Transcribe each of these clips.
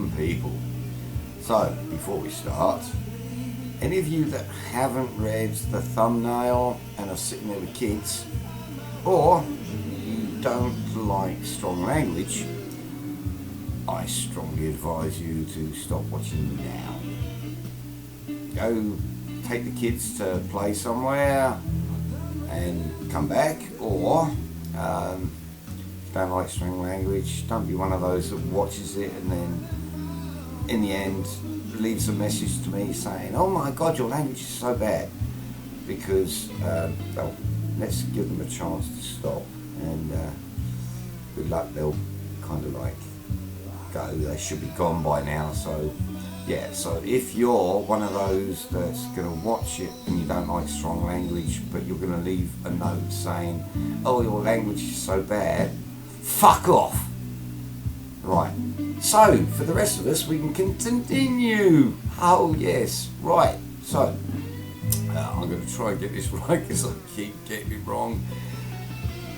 Welcome people. So, before we start, any of you that haven't read the thumbnail and are sitting there with kids, or you don't like strong language, I strongly advise you to stop watching now. Go take the kids to play somewhere and come back, or if you don't like strong language, don't be one of those that watches it and then in the end leaves a message to me saying, oh my god, your language is so bad, because well, let's give them a chance to stop, and good luck, they'll kind of like go, they should be gone by now. So yeah, so if you're one of those that's going to watch it and you don't like strong language, but you're going to leave a note saying, oh, your language is so bad, fuck off. Right, so for the rest of us, we can continue. Oh yes, right, so I'm going to try and get this right because I keep getting it wrong.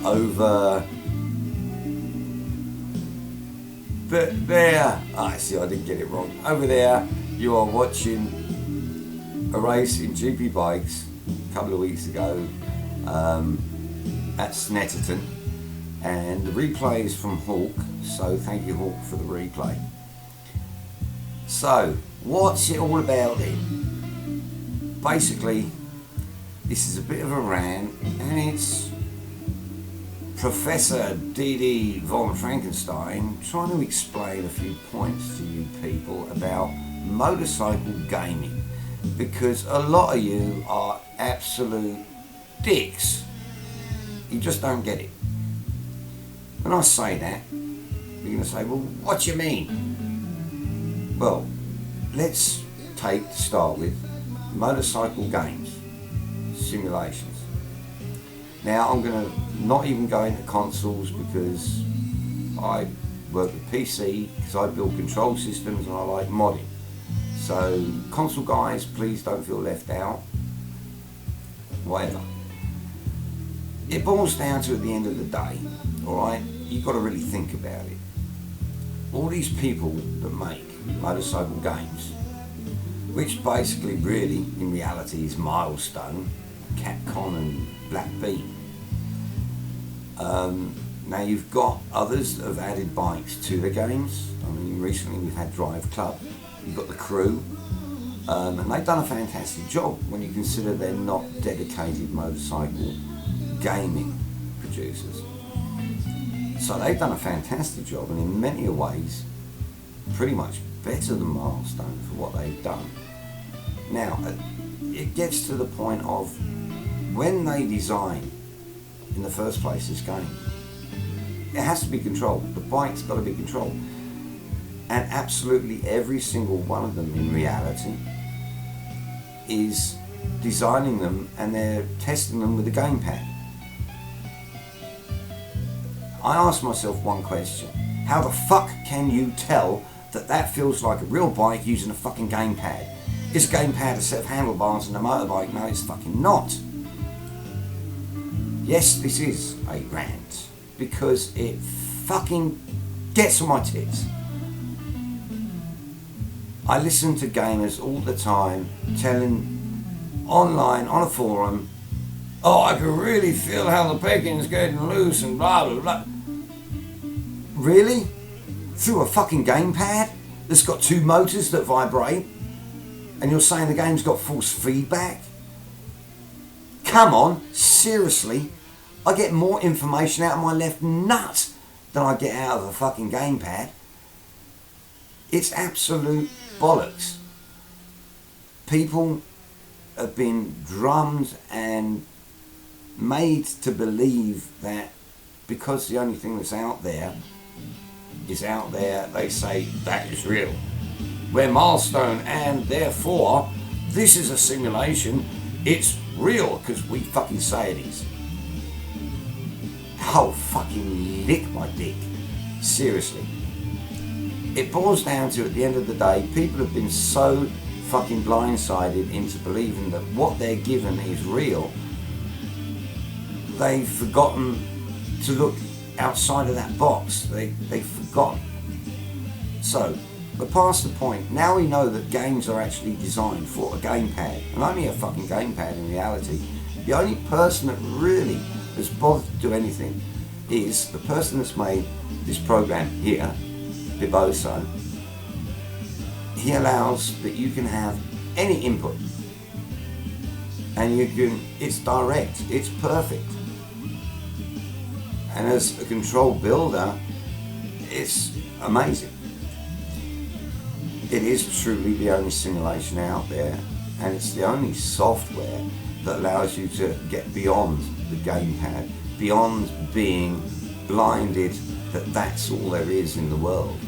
Over there, I see, I didn't get it wrong. Over there, you are watching a race in GP bikes a couple of weeks ago at Snetterton, and the replay is from Hawk, so thank you Hawk for the replay. So, what's it all about then? Basically, this is a bit of a rant, and it's Proffessor DD von Frankenstein trying to explain a few points to you people about motorcycle gaming, because a lot of you are absolute dicks. You just don't get it. When I say that, you're going to say, well, what do you mean? Well, let's take, to start with, motorcycle games, simulations. Now, I'm going to not even go into consoles because I work with PC, because I build control systems and I like modding. So, console guys, please don't feel left out. Whatever. It boils down to, at the end of the day, alright, you've got to really think about it. All these people that make motorcycle games, which basically really, in reality, is Milestone, Capcom and Black Beat. Now you've got others that have added bikes to the games. I mean, recently we've had Drive Club, you've got the Crew, and they've done a fantastic job when you consider they're not dedicated motorcycle gaming producers. So they've done a fantastic job, and in many ways pretty much better than Milestone for what they've done. Now it gets to the point of, when they design in the first place this game, it has to be controlled. The bike's got to be controlled, and absolutely every single one of them in reality is designing them and they're testing them with a gamepad. I ask myself one question: how the fuck can you tell that that feels like a real bike using a fucking gamepad? Is a gamepad a set of handlebars and a motorbike? No, it's fucking not. Yes, this is a rant, because it fucking gets on my tits. I listen to gamers all the time telling online on a forum, oh, I can really feel how the pegging's getting loose and blah blah blah. Really? Through a fucking gamepad that's got two motors that vibrate, and you're saying the game's got force feedback? Come on, seriously? I get more information out of my left nut than I get out of a fucking gamepad. It's absolute bollocks. People have been drummed and made to believe that because the only thing that's out there is out there, they say that is real. We're Milestone, and therefore this is a simulation. It's real because we fucking say it is. Oh, fucking lick my dick. Seriously. It boils down to, at the end of the day, people have been so fucking blindsided into believing that what they're given is real, they've forgotten to look outside of that box. They've forgotten. So, We're past the point. Now we know that games are actually designed for a gamepad, and only a fucking gamepad in reality. The only person that really has bothered to do anything is the person that's made this program here, Biboso. He allows that you can have any input, and it's direct, it's perfect. And as a control builder, it's amazing. It is truly the only simulation out there, and it's the only software that allows you to get beyond the gamepad, beyond being blinded that that's all there is in the world.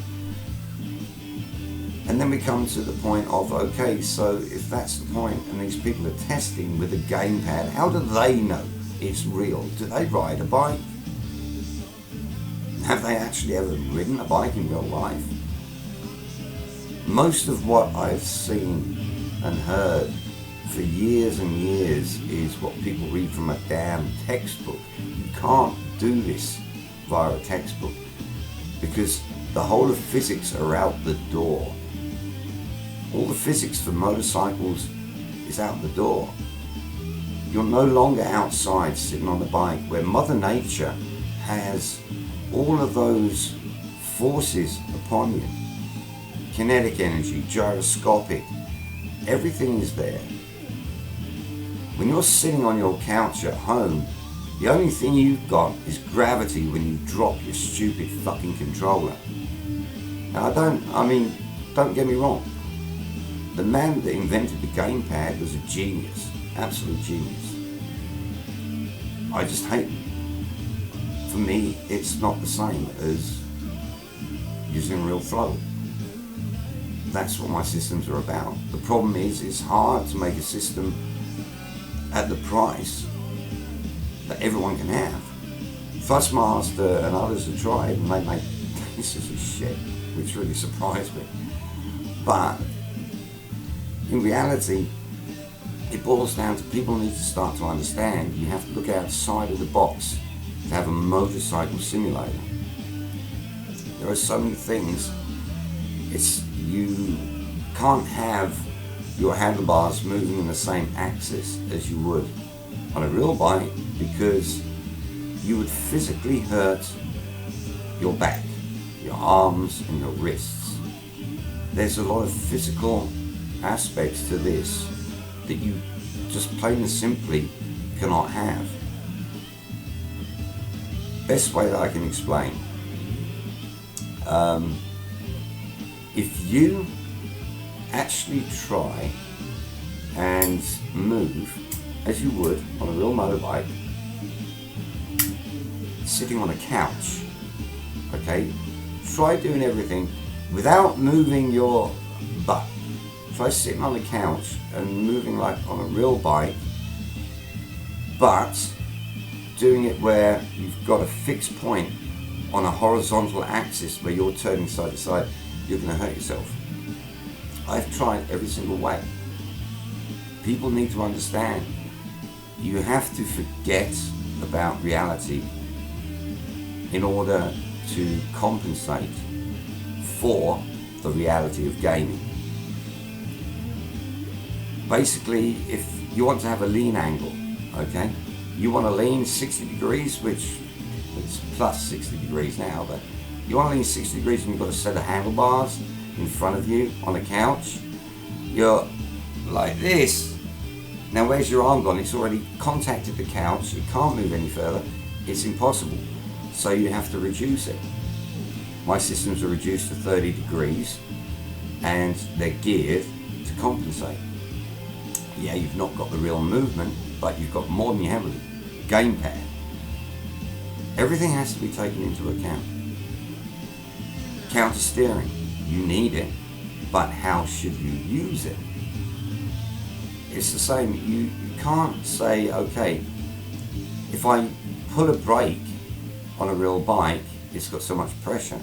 And then we come to the point of, okay, so if that's the point and these people are testing with a gamepad, how do they know it's real? Do they ride a bike? Have they actually ever ridden a bike in real life? Most of what I've seen and heard for years and years is what people read from a damn textbook. You can't do this via a textbook because the whole of physics are out the door. All the physics for motorcycles is out the door. You're no longer outside sitting on the bike where Mother Nature has all of those forces upon you. Kinetic energy, gyroscopic, everything is there. When you're sitting on your couch at home, the only thing you've got is gravity when you drop your stupid fucking controller. Now don't get me wrong. The man that invented the gamepad was a genius, absolute genius. I just hate it. For me, it's not the same as using real flow. That's what my systems are about. The problem is, it's hard to make a system at the price that everyone can have. Fuzzmaster and others have tried and they make pieces of shit, which really surprised me. But in reality, it boils down to people need to start to understand you have to look outside of the box to have a motorcycle simulator. There are so many things. You can't have your handlebars moving in the same axis as you would on a real bike because you would physically hurt your back, your arms and your wrists. There's a lot of physical aspects to this that you just plain and simply cannot have. Best way that I can explain, if you actually try and move as you would on a real motorbike, sitting on a couch, okay, try doing everything without moving your butt. Try sitting on a couch and moving like on a real bike, but doing it where you've got a fixed point on a horizontal axis where you're turning side to side. You're going to hurt yourself. I've tried every single way. People need to understand you have to forget about reality in order to compensate for the reality of gaming. Basically, if you want to have a lean angle, okay, you want to lean 60 degrees, which it's plus 60 degrees now, but you want to lean 60 degrees and you've got a set of handlebars in front of you on a couch. You're like this. Now where's your arm gone? It's already contacted the couch. It can't move any further. It's impossible. So you have to reduce it. My systems are reduced to 30 degrees and they're geared to compensate. Yeah, you've not got the real movement, but you've got more than you have with a gamepad. Everything has to be taken into account. Counter steering, you need it, but how should you use it? It's the same. You can't say, okay, if I put a brake on a real bike, it's got so much pressure.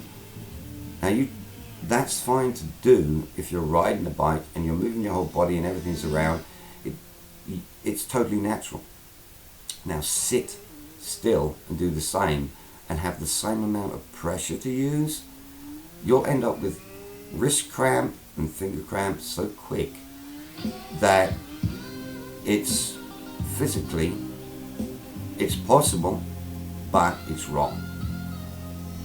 Now that's fine to do if you're riding a bike and you're moving your whole body and everything's around. It's totally natural. Now sit still and do the same and have the same amount of pressure to use. You'll end up with wrist cramp and finger cramp so quick that it's physically, it's possible, but it's wrong.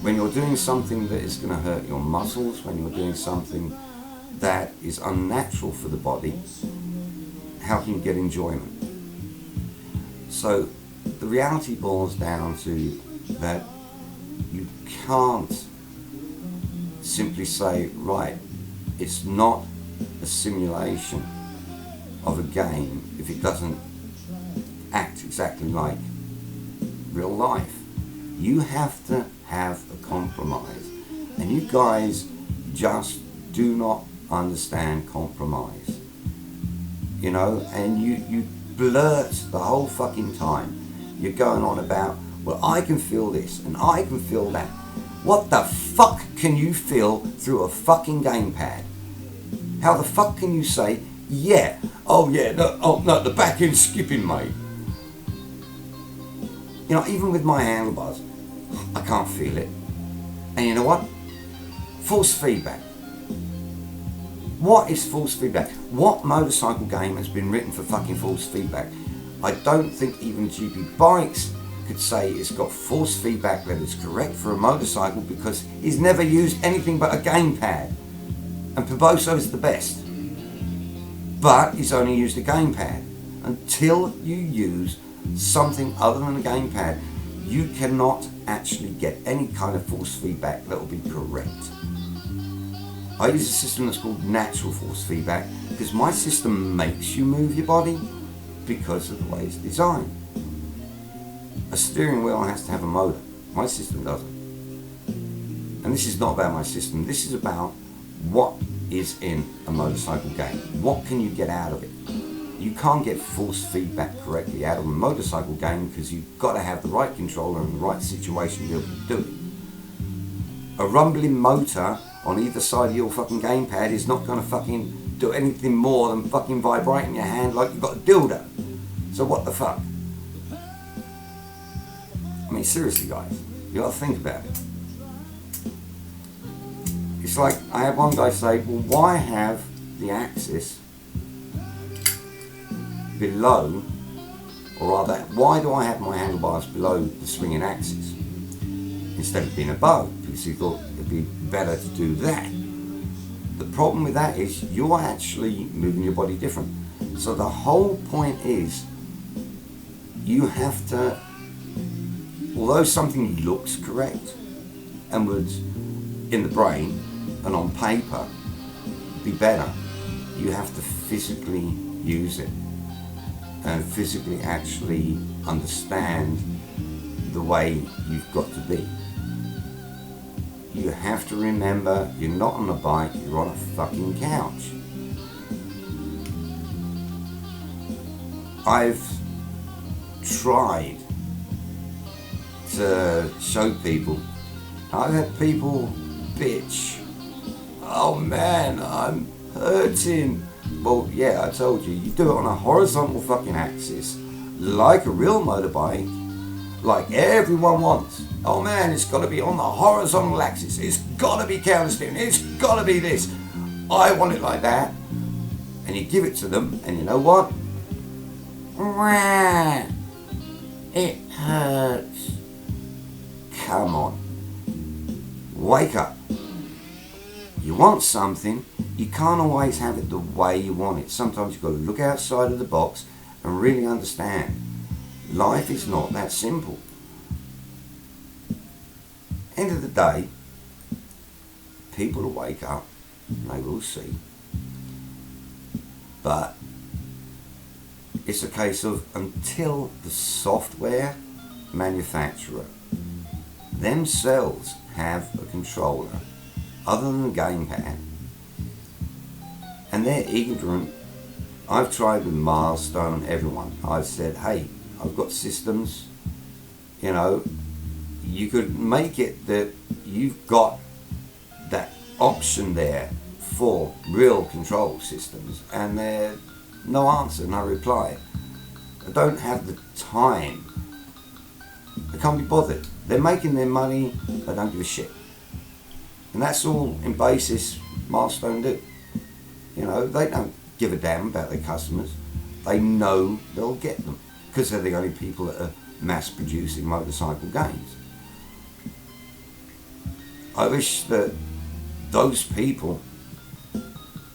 When you're doing something that is going to hurt your muscles, when you're doing something that is unnatural for the body, how can you get enjoyment? So the reality boils down to that you can't simply say, right, it's not a simulation of a game if it doesn't act exactly like real life. You have to have a compromise, and you guys just do not understand compromise, you know, and you blurt the whole fucking time. You're going on about, well, I can feel this and I can feel that. What the fuck can you feel through a fucking gamepad? How the fuck can you say, yeah, oh yeah, no, oh no, the back end's skipping, mate. You know, even with my handlebars, I can't feel it. And you know what? Force feedback. What is force feedback? What motorcycle game has been written for fucking force feedback? I don't think even GP Bikes could say it's got force feedback that is correct for a motorcycle, because he's never used anything but a gamepad. And Proboso is the best. But he's only used a gamepad. Until you use something other than a gamepad, you cannot actually get any kind of force feedback that will be correct. I use a system that's called natural force feedback because my system makes you move your body because of the way it's designed. A steering wheel has to have a motor. My system doesn't. And this is not about my system. This is about what is in a motorcycle game. What can you get out of it? You can't get force feedback correctly out of a motorcycle game because you've got to have the right controller and the right situation to be able to do it. A rumbling motor on either side of your fucking gamepad is not going to fucking do anything more than fucking vibrating your hand like you've got a dildo. So what the fuck? I mean, seriously guys, you got to think about it. It's like, I had one guy say, well, why have the axis below, or rather, why do I have my handlebars below the swinging axis instead of being above? Because he thought it'd be better to do that. The problem with that is you're actually moving your body different. So the whole point is you have to, although something looks correct and would in the brain and on paper be better, you have to physically use it and physically actually understand the way you've got to be. You have to remember you're not on a bike, you're on a fucking couch. I've tried to show people, I've had people bitch, oh man, I'm hurting. Well, yeah, I told you, you do it on a horizontal fucking axis, like a real motorbike, like everyone wants. Oh man, it's got to be on the horizontal axis, it's got to be counter steering, it's got to be this. I want it like that. And you give it to them, and you know what? It hurts. Come on. Wake up. You want something, you can't always have it the way you want it. Sometimes you've got to look outside of the box and really understand. Life is not that simple. End of the day, people will wake up, and they will see. But it's a case of until the software manufacturer themselves have a controller other than the gamepad, and they're ignorant. I've tried with Milestone, everyone. I've said, hey, I've got systems, you know, you could make it that you've got that option there for real control systems, and they're no answer, no reply. I don't have the time. I can't be bothered. They're making their money, they don't give a shit. And that's all in basis Milestone do. You know, they don't give a damn about their customers. They know they'll get them because they're the only people that are mass producing motorcycle games. I wish that those people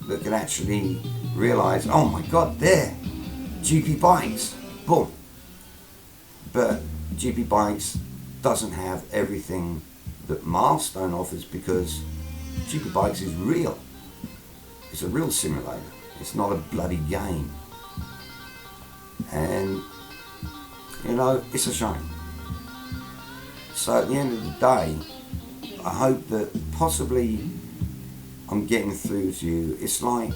that can actually realise, oh my god, there, GP Bikes, boom. But GP Bikes doesn't have everything that Milestone offers because GP Bikes is real. It's a real simulator. It's not a bloody game. And, you know, it's a shame. So at the end of the day, I hope that possibly I'm getting through to you. It's like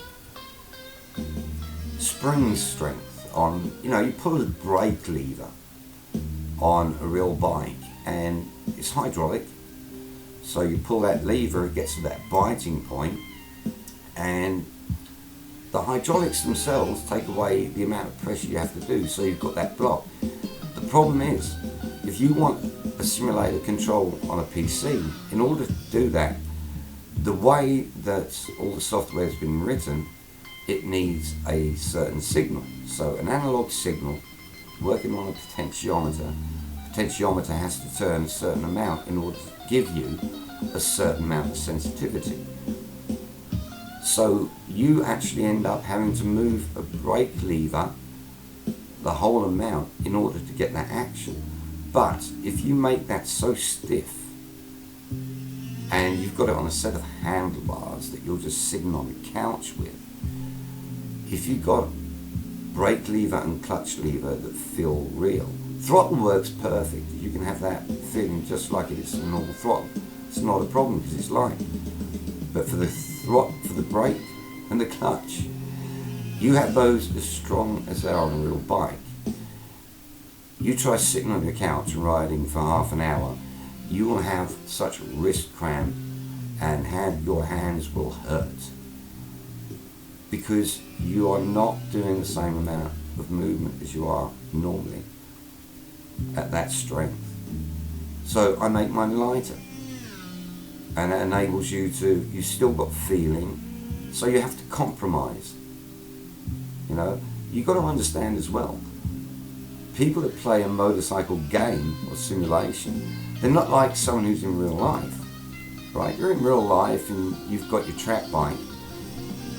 spring strength on, you know, you pull a brake lever on a real bike and it's hydraulic. So you pull that lever, it gets to that biting point, and the hydraulics themselves take away the amount of pressure you have to do, so you've got that block. The problem is, if you want a simulator control on a PC, in order to do that, the way that all the software has been written, it needs a certain signal. So an analog signal working on a potentiometer has to turn a certain amount in order to give you a certain amount of sensitivity. So you actually end up having to move a brake lever the whole amount in order to get that action. But if you make that so stiff and you've got it on a set of handlebars that you're just sitting on the couch with, if you've got brake lever and clutch lever that feel real, throttle works perfect. You can have that feeling just like it is a normal throttle. It's not a problem because it's light. But for the brake and the clutch, you have those as strong as they are on a real bike. You try sitting on your couch and riding for half an hour, you will have such wrist cramp and your hands will hurt because you are not doing the same amount of movement as you are normally at that strength. So I make mine lighter, and it enables you still got feeling, so you have to compromise. You know, you've got to understand as well, people that play a motorcycle game or simulation, they're not like someone who's in real life, right? You're in real life and you've got your track bike.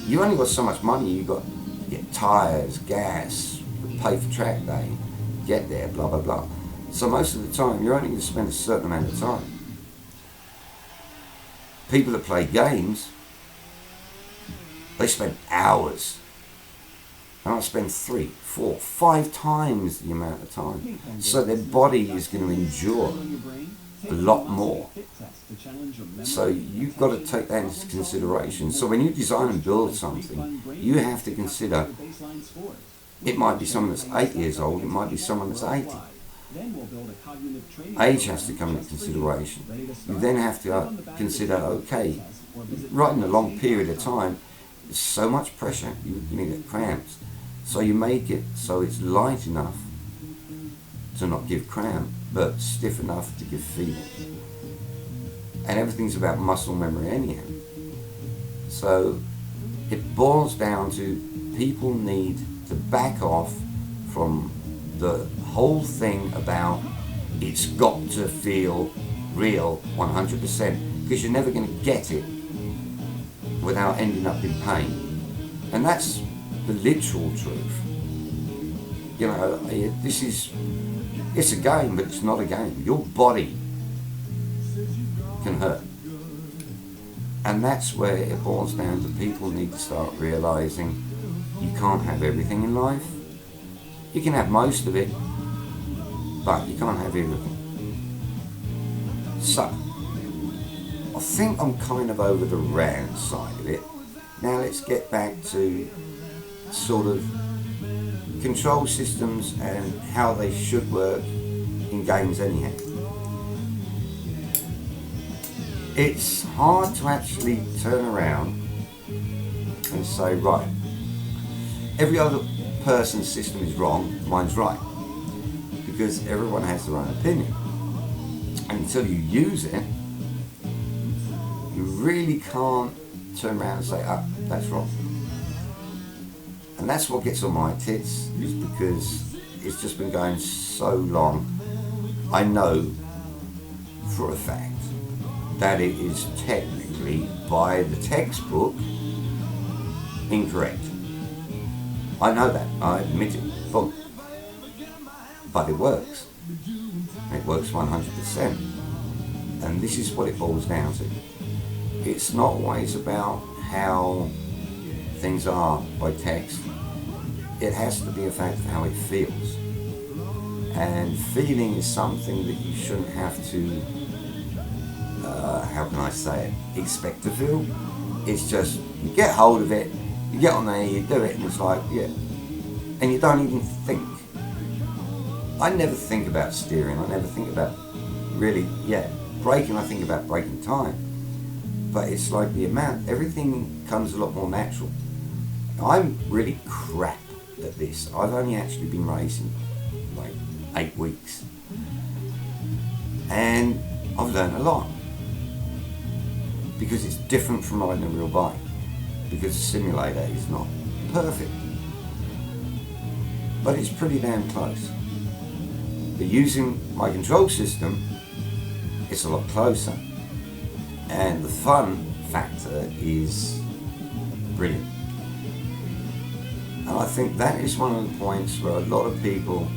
You only got so much money. You got to get tyres, gas, pay for track day, get there, blah, blah, blah. So most of the time, you're only going to spend a certain amount of time. People that play games, they spend hours. And I spend 3, 4, 5 times the amount of time. So their body is going to endure a lot more. So you've got to take that into consideration. So when you design and build something, you have to consider it might be someone that's 8 years old, it might be someone that's 80. Age has to come into consideration. You then have to consider, okay, right in a long period of time, there's so much pressure, you're going to get cramps. So you make it so it's light enough to not give cramp, but stiff enough to give feeling. And everything's about muscle memory anyhow. So it boils down to people need to back off from the whole thing about it's got to feel real 100%, because you're never going to get it without ending up in pain. And that's the literal truth. You know, it's a game, but it's not a game. Your body can hurt. And that's where it boils down to people need to start realizing you can't have everything in life. You can have most of it, but you can't have everything. So, I think I'm kind of over the rant side of it. Now let's get back to sort of control systems and how they should work in games anyhow. It's hard to actually turn around and say, right, every other person's system is wrong, mine's right, because everyone has their own opinion. And until you use it, you really can't turn around and say, that's wrong. And that's what gets on my tits, is because it's just been going so long. I know for a fact that it is technically, by the textbook, incorrect. I know that, I admit it, but it works. It works 100%. And this is what it boils down to. It's not always about how things are by text. It has to be a fact of how it feels. And feeling is something that you shouldn't have to, how can I say it, expect to feel. It's just, you get hold of it, you get on there, you do it, and it's like, yeah. And you don't even think. I never think about steering, I never think about really, braking, I think about braking time. But it's like the amount, everything comes a lot more natural. I'm really crap at this. I've only actually been racing like 8 weeks. And I've learned a lot. Because it's different from riding a real bike. Because the simulator is not perfect. But it's pretty damn close. But using my control system, it's a lot closer. And the fun factor is brilliant. And I think that is one of the points where a lot of people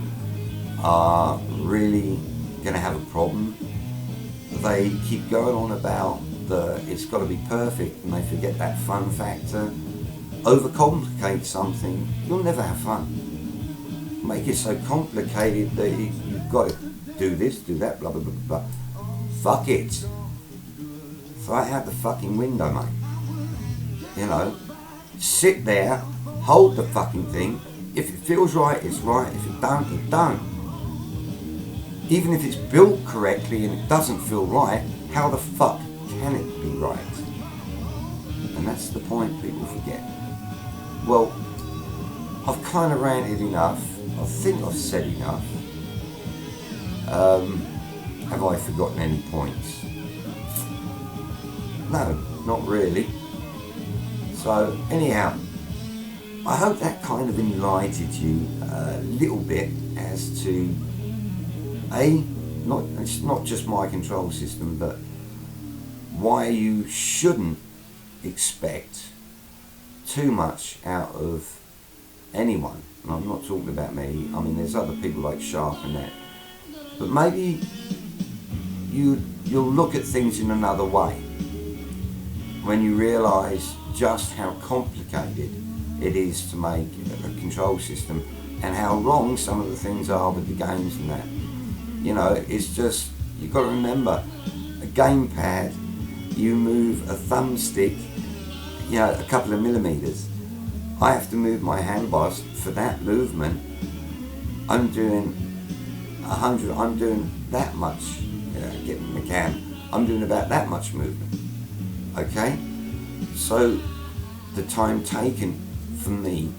are really going to have a problem. They keep going on about it's got to be perfect, and they forget that fun factor. Overcomplicate something, you'll never have fun. Make it so complicated that you've got to do this, do that, blah, blah, blah, blah. Fuck it. Throw it out the fucking window, mate. You know, sit there, hold the fucking thing. If it feels right, it's right. If it don't, it don't. Even if it's built correctly and it doesn't feel right, how the fuck can it be right? And that's the point people forget. Well, I've kind of ranted enough. I think I've said enough. Have I forgotten any points? No, not really. So anyhow, I hope that kind of enlightened you a little bit as to it's not just my control system, but why you shouldn't expect too much out of anyone. And I'm not talking about me. I mean, there's other people like Sharp and that. But maybe you'll look at things in another way when you realise just how complicated it is to make a control system and how wrong some of the things are with the games and that. You know, it's just, you've got to remember, a gamepad, you move a thumbstick, you know, a couple of millimetres. I have to move my handbars for that movement. I'm doing 100, I'm doing that much, getting the cam, I'm doing about that much movement, okay? So the time taken for me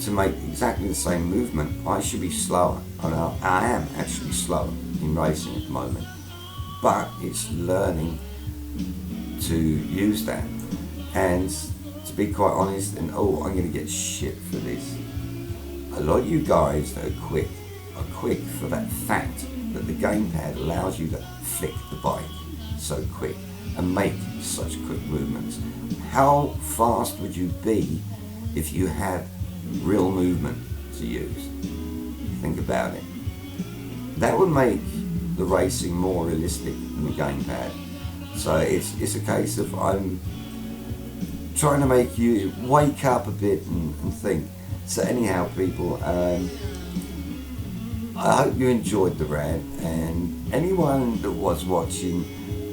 to make exactly the same movement, I should be slower. I am actually slower in racing at the moment, but it's learning to use that. And to be quite honest, and I'm going to get shit for this, a lot of you guys that are quick for that fact that the gamepad allows you to flick the bike so quick and make such quick movements. How fast would you be if you had real movement to use? Think about it. That would make the racing more realistic than the gamepad. So it's a case of I'm trying to make you wake up a bit and think. So anyhow, people, I hope you enjoyed the rant, and anyone that was watching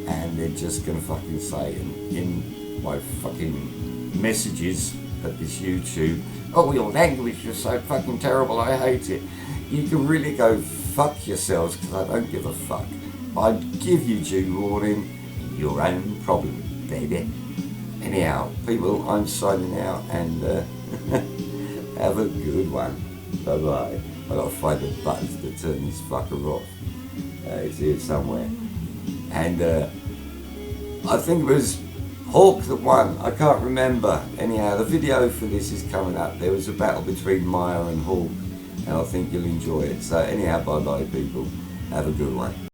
and they're just gonna fucking say in my fucking messages at this YouTube, oh, your language is so fucking terrible, I hate it. You can really go fuck yourselves, because I don't give a fuck. I give you due warning, your own problem, baby. Anyhow, people, I'm signing out, and have a good one. Bye bye. I gotta find the buttons to turn this fucker off. It's here somewhere. And I think it was Hawk that won, I can't remember. Anyhow, the video for this is coming up. There was a battle between Maya and Hawk, and I think you'll enjoy it. So anyhow, bye bye people. Have a good one.